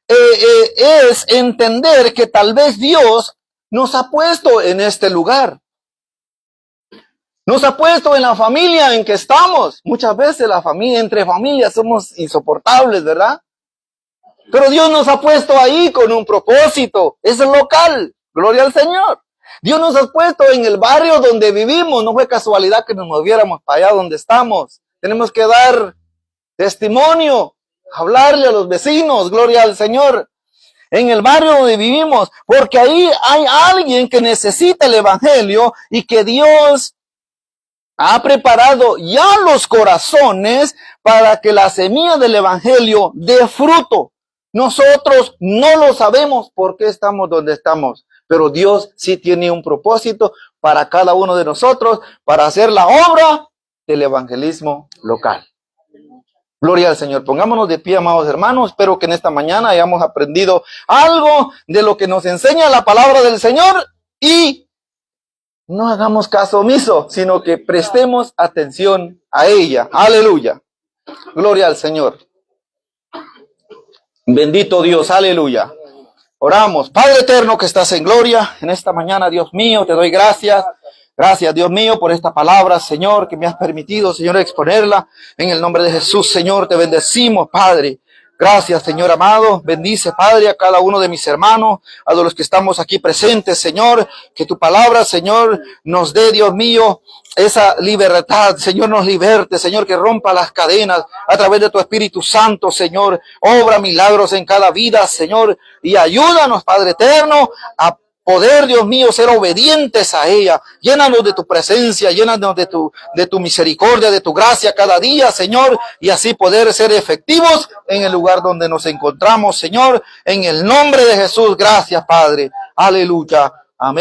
es entender que tal vez Dios nos ha puesto en este lugar. Nos ha puesto en la familia en que estamos. Muchas veces entre familias somos insoportables, ¿verdad? Pero Dios nos ha puesto ahí con un propósito. Es local. Gloria al Señor. Dios nos ha puesto en el barrio donde vivimos. No fue casualidad que nos moviéramos para allá donde estamos. Tenemos que dar testimonio. Hablarle a los vecinos, gloria al Señor, en el barrio donde vivimos, porque ahí hay alguien que necesita el evangelio y que Dios ha preparado ya los corazones para que la semilla del evangelio dé fruto. Nosotros no lo sabemos por qué estamos donde estamos, pero Dios sí tiene un propósito para cada uno de nosotros para hacer la obra del evangelismo local. Gloria al Señor. Pongámonos de pie, amados hermanos. Espero que en esta mañana hayamos aprendido algo de lo que nos enseña la palabra del Señor y no hagamos caso omiso, sino que prestemos atención a ella. Aleluya. Gloria al Señor. Bendito Dios. Aleluya. Oramos. Padre eterno que estás en gloria, en esta mañana, Dios mío, te doy gracias. Gracias, Dios mío, por esta palabra, Señor, que me has permitido, Señor, exponerla. En el nombre de Jesús, Señor, te bendecimos, Padre. Gracias, Señor amado. Bendice, Padre, a cada uno de mis hermanos, a los que estamos aquí presentes, Señor. Que tu palabra, Señor, nos dé, Dios mío, esa libertad. Señor, nos liberte, Señor, que rompa las cadenas a través de tu Espíritu Santo, Señor. Obra milagros en cada vida, Señor. Y ayúdanos, Padre eterno, a poder, Dios mío, ser obedientes a ella. Llénanos de tu presencia, llénanos de tu misericordia, de tu gracia cada día, Señor, y así poder ser efectivos en el lugar donde nos encontramos, Señor, en el nombre de Jesús. Gracias, Padre. Aleluya.